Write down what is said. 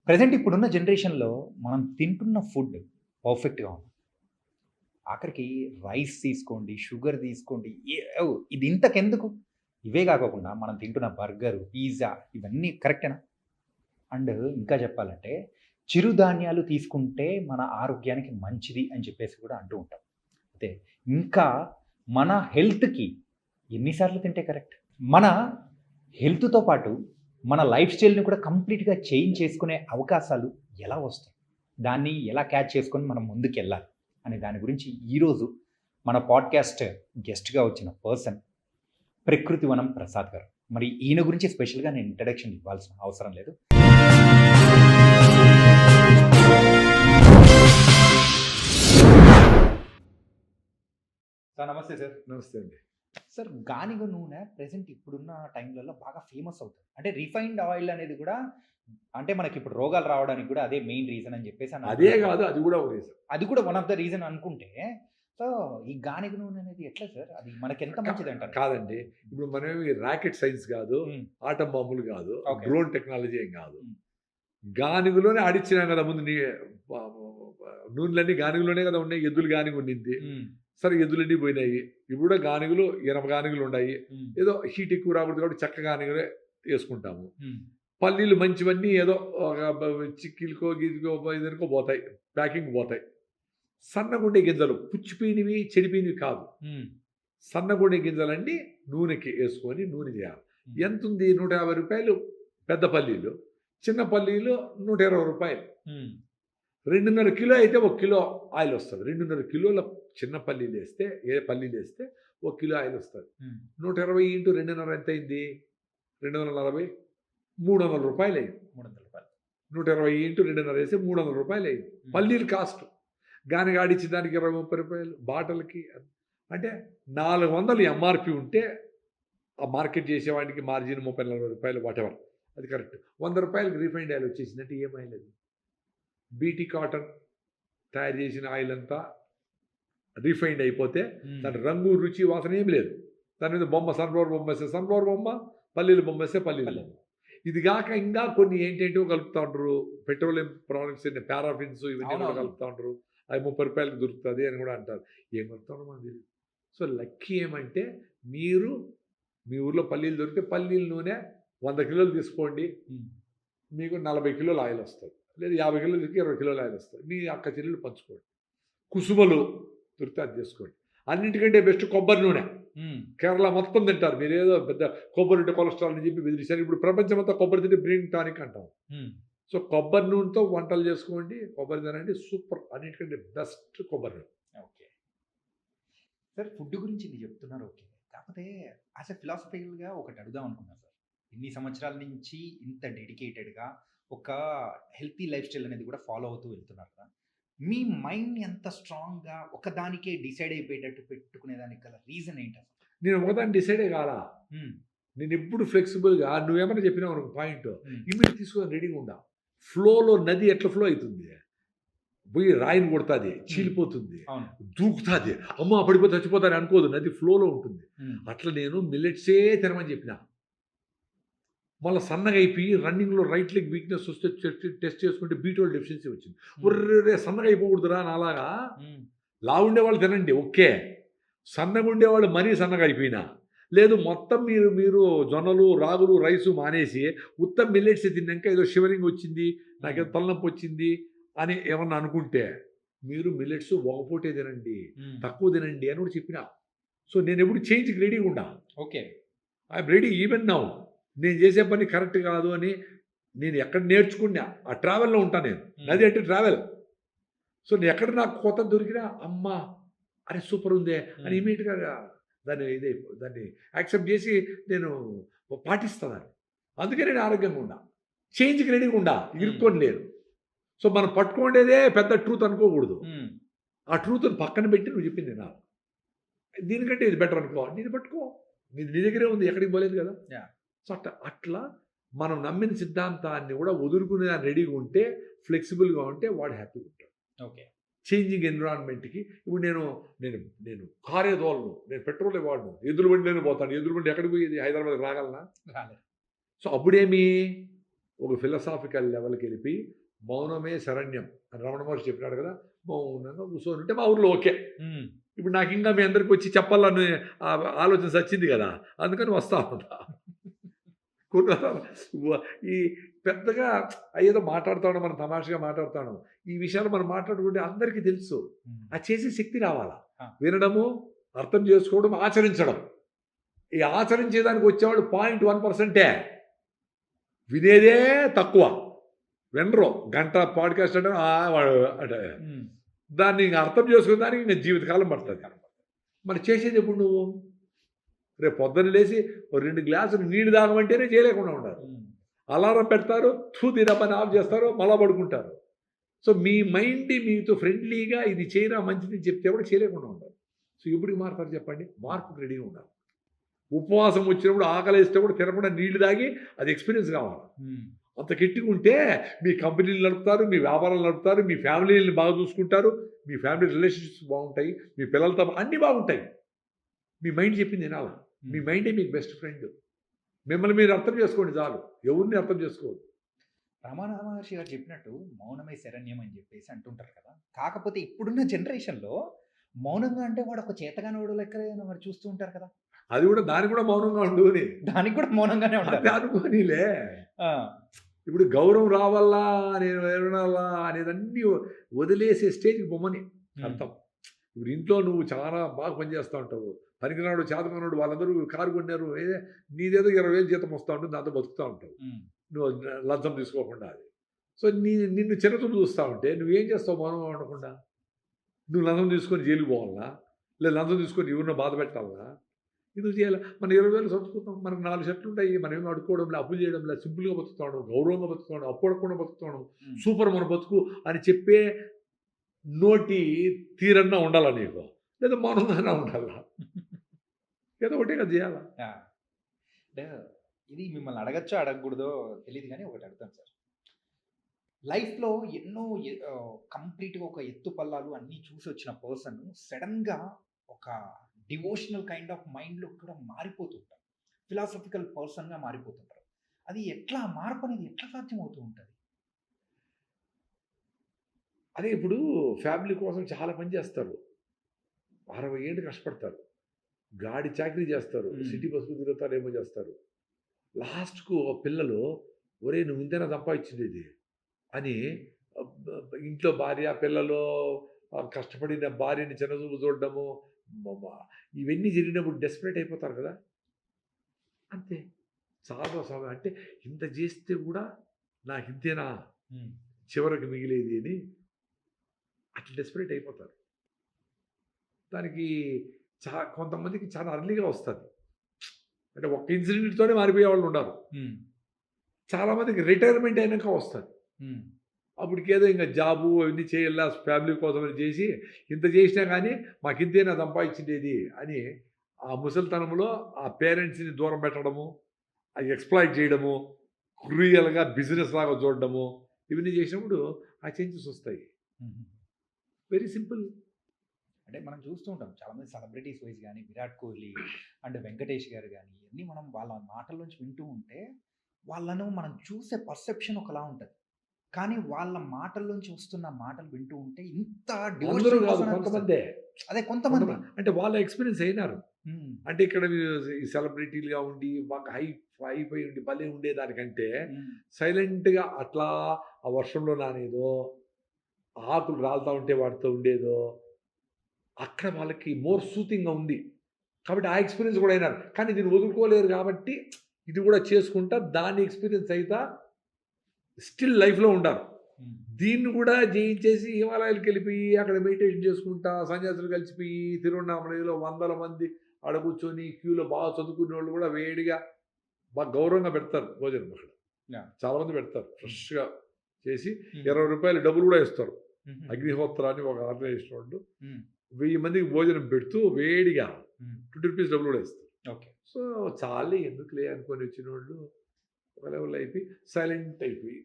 Present ఇప్పుడున్న జనరేషన్‌లో మనం తింటున్న ఫుడ్ పర్ఫెక్ట్‌గా ఉంది. ఆఖరికి రైస్ తీసుకోండి, షుగర్ తీసుకోండి, ఇది ఇంతకెందుకు? ఇవే కాకోకుండా మనం తింటున్న బర్గరు, పిజ్జా ఇవన్నీ కరెక్టేనా? అండ్ ఇంకా చెప్పాలంటే చిరుధాన్యాలు తీసుకుంటే మన ఆరోగ్యానికి మంచిది అని చెప్పేసి కూడా అంటూ ఉంటాం. అయితే ఇంకా మన హెల్త్‌కి ఎన్ని సార్లు తింటే కరెక్ట్? మన హెల్త్‌తో పాటు మన లైఫ్ స్టైల్‌ని కూడా కంప్లీట్‌గా చేంజ్ చేసుకునే అవకాశాలు ఎలా వస్తాయి? దాన్ని ఎలా క్యాచ్ చేసుకొని మనం ముందుకెళ్ళాలి? అనే దాని గురించి ఈరోజు మన పాడ్‌కాస్ట్ గెస్ట్‌గా వచ్చిన పర్సన్ ప్రకృతివనం ప్రసాద్ గారు. మరి ఈయన గురించి స్పెషల్‌గా నేను ఇంట్రడక్షన్ ఇవ్వాల్సిన అవసరం లేదు. సార్ నమస్తే సార్. నమస్తే అండి. సార్ గానిగ నూనె ప్రెజెంట్ ఇప్పుడున్న టైంలలో బాగా ఫేమస్ అవుతుంది. అంటే రిఫైన్డ్ ఆయిల్ అనేది కూడా అంటే మనకిప్పుడు రోగాలు రావడానికి కూడా అదే మెయిన్ రీజన్ అని చెప్పేసి అదే కాదు, అది కూడా ఒక రీజన్. అది కూడా వన్ ఆఫ్ ద రీజన్ అనుకుంటే, సో ఈ గానిగ నూనె అనేది ఎట్లా సార్? అది మనకెంత మంచిదంటారు? కాదండి. ఇప్పుడు మనం ఈ రాకెట్ సైన్స్ కాదు, హ్మ్. ఆటం బాంబులు కాదు, ఓకే. డ్రోన్ టెక్నాలజీ ఏం కాదు. హ్మ్. గానుగులోనే ఆడిచ్చినాం కదా ముందు నూనెలన్నీ గానుగులోనే కదా ఉన్నాయి. ఎద్దులు గానుగ ఉండింది. హ్మ్. సరే ఎద్దులన్నీ పోయినాయి. ఇప్పుడు కూడా గానుగులు ఇనప గానుగులు ఉన్నాయి. హ్మ్. ఏదో హీట్ ఎక్కువ రాకూడదు కాబట్టి చెక్క గానుగలే వేసుకుంటాము. హ్మ్. పల్లీలు మంచివన్నీ ఏదో ఒక చిక్కిలకో గీదికో ఇదనుకో పోతాయి. ప్యాకింగ్ పోతాయి. సన్నగుండే గింజలు పుచ్చిపోయినవి, చెడిపోయినవి కాదు. హ్మ్. సన్నగుండే గింజలన్నీ నూనెకి యేసుకొని నూనె చేయాలి. హ్మ్. ఎంతుంది? ₹150 పెద్ద పల్లీలు. చిన్న పల్లీలు ₹120. హ్మ్. 2.5 కిలో అయితే 1 కిలో ఆయిల్ వస్తది. 2.5 కిలోల చిన్న పల్లీలేస్తే పల్లీలేస్తే 1 కిలో ఆయిల్ వస్తది. హ్మ్. 120 ఇంటూ 2.5 ఎంతయింది? 240 ₹300 అయింది. రూ. 300. 120 ఇంటూ 2.5 ఏస్తే ₹300 అయింది. పల్లీలు కాస్ట్. గానిగాడిచ్చి దానికి ₹20, 30 బాటలకి. అంటే 400 ఎంఆర్‌పీ ఉంటే ఆ మార్కెట్ చేసేవాడికి మార్జిన్ ₹30, 40 వాటెవర్. అది కరెక్ట్. ₹100కి రిఫైన్డ్ ఆయిల్ వచ్చేసిందంటే ఏం ఆయిల్ అది? బీటీ కాటన్ తయారు చేసిన ఆయిల్ అంతా రిఫైన్డ్ అయిపోతే హ్మ్. దాని రంగు, రుచి, వాసన ఏమి లేదు. దాని మీద బొమ్మ సన్‌ఫ్లవర్ బొమ్మ వేస్తే సన్‌ఫ్లవర్ బొమ్మ, పల్లీల బొమ్మ వేస్తే పల్లీల బొమ్మ. ఇది గాక ఇంకా కొన్ని ఏంటేంటివో కలుపుతా ఉంటారు. పెట్రోలియం ప్రొడక్ట్స్ పారాఫిన్స్ ఇవన్నీ కూడా అవునవును. కలుపుతా ఉంటారు. అవి ₹30కి దొరుకుతది అని కూడా అంటారు. ఏం కలుపుతారో మనకు తెలీదు. సో, లక్కీ ఏమంటే మీరు మీ ఊర్లో పల్లీలు దొరికితే పల్లీల నూనె 100 కిలోలు తీసుకోండి. హ్మ్. మీకు 40 కిలోల ఆయిల్ వస్తది. లేదా 50 కిలోలు దొరికితే 20 కిలోల ఆయిల్ వస్తది. మీ అక్క చెల్లెళ్ళు పంచుకోండి. కుసుమలు దొరికితే అది చేసుకోండి. అన్నిటికంటే బెస్ట్ కొబ్బరి నూనె. హ్మ్. కేరళ మొత్తం తింటారు. మీరేదో పెద్ద కొబ్బరి ఉంటే కొలెస్ట్రాల్ అని చెప్పి బెదిరిస్తారు. ఇప్పుడు ప్రపంచమంతా కొబ్బరి తింటే బ్రెయిన్ టానిక్ అంటాం. హ్మ్. సో, కొబ్బరి నూనెతో వంటలు చేసుకోండి. కొబ్బరి తినండి. సూపర్. అన్నిటికంటే బెస్ట్ కొబ్బరి నూనె. ఓకే. సార్ ఫుడ్ గురించి మీరు చెప్తున్నారు ఓకే. కాకపోతే యాస్ ఎ ఫిలాసఫికల్‌గా ఒకటి అడుగుదాం అనుకున్నా సార్. ఇన్ని సంవత్సరాల నుంచి ఇంత డెడికేటెడ్‌గా ఒక హెల్తీ లైఫ్ స్టైల్ అనేది కూడా ఫాలో అవుతూ వెళ్తున్నారు కదా! మీ మైండ్‌ని అంత స్ట్రాంగ్‌గా ఒకదానికే డిసైడ్ అయిపోయేటట్టు పెట్టుకునేదానికి గల రీజన్ ఏంటసలు? నేను ఒకదాన్ని డిసైడే కాలా. హ్మ్. నేనెప్పుడు ఫ్లెక్సిబుల్‌గా నువ్వేమన్నా చెప్పినావనుకో పాయింట్ హ్మ్. ఇమ్మీడియేట్ తీసుకొని రెడీగా ఉండా. ఫ్లోలో నది ఎట్లా ఫ్లో అయితుంది? పోయి రాయిని కొడతాది, హ్మ్. చీలిపోతుంది, అవును. దూకుతాది. అమ్మ! పడిపోతే చచ్చిపోతాను అనుకోదు. నది ఫ్లోలో ఉంటుంది. హ్మ్. అట్లా నేను మిల్లెట్సే తినమని చెప్పిన. మళ్ళా సన్నగా అయిపోయి రన్నింగ్‌లో రైట్ లెగ్ వీక్‌నెస్ వస్తే టెస్ట్ చేసుకుంటే బి12 డెఫిషియన్సీ వచ్చింది. హ్మ్. ఒర్రెరే! సన్నగా అయిపోకూడదురా నాలాగా. హ్మ్. లావుండేవాళ్ళు తినండి ఓకే. సన్నగా ఉండేవాళ్ళు మరీ సన్నగా అయిపోయినా. లేదు మొత్తం మీరు జొన్నలు, రాగులు, రైసు మానేసి ఉత్త మిల్లెట్స్ తిన్నాక ఏదో షివరింగ్ వచ్చింది, నాకేదో హ్మ్. తలనొప్పి వచ్చింది అని ఏమన్నా అనుకుంటే, మీరు మిల్లెట్స్ ఒక పూటే తినండి. హ్మ్. తక్కువ తినండి అని కూడా చెప్పినా. సో, నేనెప్పుడు చేంజ్‌కి రెడీగా ఉండా. Okay. I'm ready even now. నేను చేసే పని కరెక్ట్ కాదు అని నేను ఎక్కడ నేర్చుకున్నా ఆ ట్రావెల్‌లో ఉంటా నేను. హ్మ్. నది అంటే ట్రావెల్. సో, ఎక్కడ నాకు కొత్తది దొరికినా అమ్మా! అరే సూపర్ ఉందే అని హ్మ్. ఇమ్మీడియేట్‌గా దాన్ని యాక్సెప్ట్ చేసి నేను పాటిస్తా దాన్ని. అందుకే నేను ఆరోగ్యంగా ఉన్నా. చేంజ్‌కి రెడీగా ఉండా. హ్మ్. ఇరుక్కొని లేను. సో, మనం పట్టుకోండేదే పెద్ద ట్రూత్ అనుకోకూడదు. హ్మ్. ఆ ట్రూత్‌ని పక్కన పెట్టి నువ్వు చెప్పింది వినాలి. దీనికంటే ఇది బెటర్ అనుకో. నీది పట్టుకో. నీది నీ దగ్గరే ఉంది. ఎక్కడికి పోలేదు కదా! యాహ్! సో, అట్లా మనం నమ్మిన సిద్ధాంతాన్ని కూడా వదులుకునే రెడీగా ఉంటే, ఫ్లెక్సిబుల్‌గా ఉంటే వాడు హ్యాపీగా ఉంటాడు. ఓకే. చేంజింగ్ ఎన్విరాన్మెంట్‌కి ఇప్పుడు నేను నేను నేను కారే తోలను. నేను పెట్రోలే వాడను. ఎద్దుల బండిలోనే పోతాను. ఎద్దుల బండి ఎక్కడికి పోయేది? హైదరాబాద్‌కి రాగలనా? రాలేదు. సో, అప్పుడేమి ఒక ఫిలసాఫికల్ లెవెల్కి వెళ్ళిపోయి మౌనమే శరణ్యం అని రమణ మహర్షి చెప్పినాడు కదా, మౌనంగా కూర్చొని ఉంటే మా ఊర్లో ఓకే. ఇప్పుడు నాకు ఇంకా మీ అందరికి వచ్చి చెప్పాలని ఆలోచన వచ్చింది కదా, అందుకని వస్తా ఉంటా. ఈ పెద్దగా ఏదో మాట్లాడుతాడు, మనం తమాషగా మాట్లాడుతాడు, ఈ విషయాలు మనం మాట్లాడుకుంటే అందరికీ తెలుసు. అది చేసే శక్తి రావాలా, వినడము, అర్థం చేసుకోవడం, ఆచరించడం. ఈ ఆచరించేదానికి వచ్చేవాడు 0.1%. వినేదే తక్కువ, వినరు. గంట పాడ్కాస్ట్ అంటే అంటే దాన్ని ఇంకా అర్థం చేసుకునే దానికి ఇంకా జీవితకాలం పడుతుంది. మరి చేసేది ఎప్పుడు నువ్వు? రేపు పొద్దున్న లేచి 2 గ్లాసులు నీళ్ళు తాగమంటేనే చేయలేకుండా ఉంటారు. అలారం పెడతారు, తినమని ఆఫ్ చేస్తారు, మళ్ళా పడుకుంటారు. సో మీ మైండ్ మీతో ఫ్రెండ్లీగా ఇది చేయరా మంచిది చెప్తే కూడా చేయలేకుండా ఉంటారు. సో ఎప్పటికి మారుతారు చెప్పండి? మార్పుకు రెడీగా ఉండాలి. ఉపవాసం వచ్చినప్పుడు ఆకలి వేస్తే కూడా తినకుండా నీళ్లు తాగి అది ఎక్స్పీరియన్స్ కావాలి. అంత గట్టిగా ఉంటే మీ కంపెనీలు నడుపుతారు, మీ వ్యాపారాలు నడుపుతారు, మీ ఫ్యామిలీని బాగా చూసుకుంటారు, మీ ఫ్యామిలీ రిలేషన్షిప్స్ బాగుంటాయి, మీ పిల్లలతో అన్నీ బాగుంటాయి. మీ మైండ్ చెప్పింది వినాలి. మీ మైండే మీకు బెస్ట్ ఫ్రెండ్. మిమ్మల్ని మీరు అర్థం చేసుకోండి చాలు, ఎవరిని అర్థం చేసుకోవద్దు. రమణ మహర్షి గారు చెప్పినట్టు మౌనమే శరణ్యం అని చెప్పేసి అంటుంటారు కదా. కాకపోతే ఇప్పుడున్న జనరేషన్లో మౌనంగా అంటే వాడు ఒక చేతగానోడు లెక్క మరి చూస్తూ ఉంటారు కదా. అది కూడా దానికి కూడా మౌనంగా ఉండు అని, దానికి కూడా మౌనంగానే ఉండాలి అనుకోనిలే. ఇప్పుడు గౌరవం రావాలా, నేను ఎరగాలా అనేదన్నీ వదిలేసే స్టేజ్కి బొమ్మని అర్థం. ఇప్పుడు ఇంట్లో నువ్వు చాలా బాగా పనిచేస్తూ ఉంటావు, పనికిరాడు చేతకన్నాడు, వాళ్ళందరూ కారు కొన్నారు, నీదేదో 20,000 జీతం వస్తూ ఉంటుంది, దాంతో బతుకుతూ ఉంటావు నువ్వు లంచం తీసుకోకుండా. అది సో నిన్ను చిన్నతూపు చూస్తూ ఉంటే నువ్వేం చేస్తావు మౌనంగా ఉండకుండా? నువ్వు లంచం తీసుకొని జైలుకి పోవాలా, లేదా లంచం తీసుకొని ఎవరినో బాధ పెట్టాలా? ఎందుకు చేయాలి? మనం 20,000 చదువుకుంటాం, మనకు 4 షర్ట్లు ఉంటాయి, మనం ఏమి అడుకోవడం, అప్పులు చేయడం, సింపుల్గా బతుకుతాడు, గౌరవంగా బతుకుతాడు, అప్పు అడగకుండా బతుకుతాడు, సూపర్ మన బతుకు అని చెప్పే నోటి తీరన్నా ఉండాలా నీకు, లేదా మౌనంగానే ఉండాలా? ఏదో ఒకటే కదా చేయాలా. అంటే ఇది మిమ్మల్ని అడగచ్చో అడగకూడదో తెలియదు, కానీ ఒకటి అడుగుతాను సార్. లైఫ్లో ఎన్నో కంప్లీట్గా ఒక ఎత్తు పల్లాలు అన్నీ చూసి వచ్చిన పర్సన్ సడన్గా ఒక డివోషనల్ కైండ్ ఆఫ్ మైండ్లో కూడా మారిపోతుంటారు, ఫిలాసఫికల్ పర్సన్గా మారిపోతుంటారు. అది ఎట్లా మార్పు అనేది ఎట్లా సాధ్యమవుతూ ఉంటుంది? అదే ఇప్పుడు ఫ్యామిలీ కోసం చాలా పని చేస్తారు, 60 ఏళ్ళు కష్టపడతారు, గాడి చాకరీ చేస్తారు, సిటీ బస్సులు తిరుగుతారు, ఏమో చేస్తారు. లాస్ట్కు పిల్లలు, ఒరే నువ్వు ఇంతేనా సంపాదించింది అని ఇంట్లో భార్య పిల్లలు కష్టపడిన భార్యని చిన్నచూపు చూడడము, ఇవన్నీ జరిగినప్పుడు డెస్పరేట్ అయిపోతారు కదా. అంతే, చాలా సమయం అంటే ఇంత చేస్తే కూడా నాకు ఇంతేనా చివరికి మిగిలేది అని అట్లా డెస్పరేట్ అయిపోతారు. దానికి కొంతమందికి చాలా అర్లీగా వస్తుంది, అంటే ఒక్క ఇన్సిడెంట్తోనే మారిపోయే వాళ్ళు ఉన్నారు. చాలామందికి రిటైర్మెంట్ అయినాక వస్తుంది, అప్పటికి ఏదో ఇంకా జాబు అవన్నీ చేయాల ఫ్యామిలీ కోసం అని చేసి ఇంత చేసినా కానీ మాకు ఇంతేనా సంపాదించేది అని ఆ ముసలితనంలో ఆ పేరెంట్స్ని దూరం పెట్టడము, అది ఎక్స్ప్లాయిట్ చేయడము, క్రూయల్గా బిజినెస్ లాగా చూడడము, ఇవన్నీ చేసినప్పుడు ఆ చేంజెస్ వస్తాయి. Very simple. అంటే మనం చూస్తూ ఉంటాం చాలామంది సెలబ్రిటీస్ వైజ్ కానీ, విరాట్ కోహ్లీ అండ్ వెంకటేష్ గారు కానీ, ఇవన్నీ మనం వాళ్ళ మాటల నుంచి వింటూ ఉంటే వాళ్ళను మనం చూసే పర్సెప్షన్ ఒకలా ఉంటుంది, కానీ వాళ్ళ మాటల్లోంచి వస్తున్న మాటలు వింటూ ఉంటే ఇంత కొంతమందే, అదే కొంతమంది అంటే వాళ్ళ ఎక్స్పీరియన్స్ అయినారు. అంటే ఇక్కడ ఈ సెలబ్రిటీలుగా ఉండి మాకు హైపోయి ఉండి భలే ఉండేదానికంటే సైలెంట్గా అట్లా ఆ వర్షంలో నానేదో, ఆకులు రాలుతూ ఉంటే వాటితో ఉండేదో, అక్కడ వాళ్ళకి మోర్ సూతింగ్గా ఉంది కాబట్టి ఆ ఎక్స్పీరియన్స్ కూడా అయినారు. కానీ దీన్ని వదులుకోలేరు కాబట్టి ఇది కూడా చేసుకుంటా దాన్ని ఎక్స్పీరియన్స్ అవుతా స్టిల్ లైఫ్లో ఉండాలి. దీన్ని కూడా జయించేసి హిమాలయాలకు వెళ్ళిపోయి అక్కడ మెడిటేషన్ చేసుకుంటా సన్యాసులు కలిసిపోయి తిరువన్నామలలో 100 మంది ఆడ కూర్చొని క్యూలో బాగా చదువుకునే వాళ్ళు కూడా వేడిగా బాగా గౌరవంగా పెడతారు భోజనం. అక్కడ చాలామంది పెడతారు, ఫ్రెష్గా చేసి 20 రూపాయలు డబ్బులు కూడా ఇస్తారు. అగ్నిహోత్రాన్ని ఒక ఆర్గనైజేషన్ వాళ్ళు 1000 మందికి భోజనం పెడుతూ వేడిగా 20 రూపీస్ డబ్బులు కూడా ఇస్తారు. ఓకే, సో చాలే ఎందుకులే అనుకొని వచ్చిన వాళ్ళు ఒక లెవెల్ అయిపోయి సైలెంట్ అయిపోయి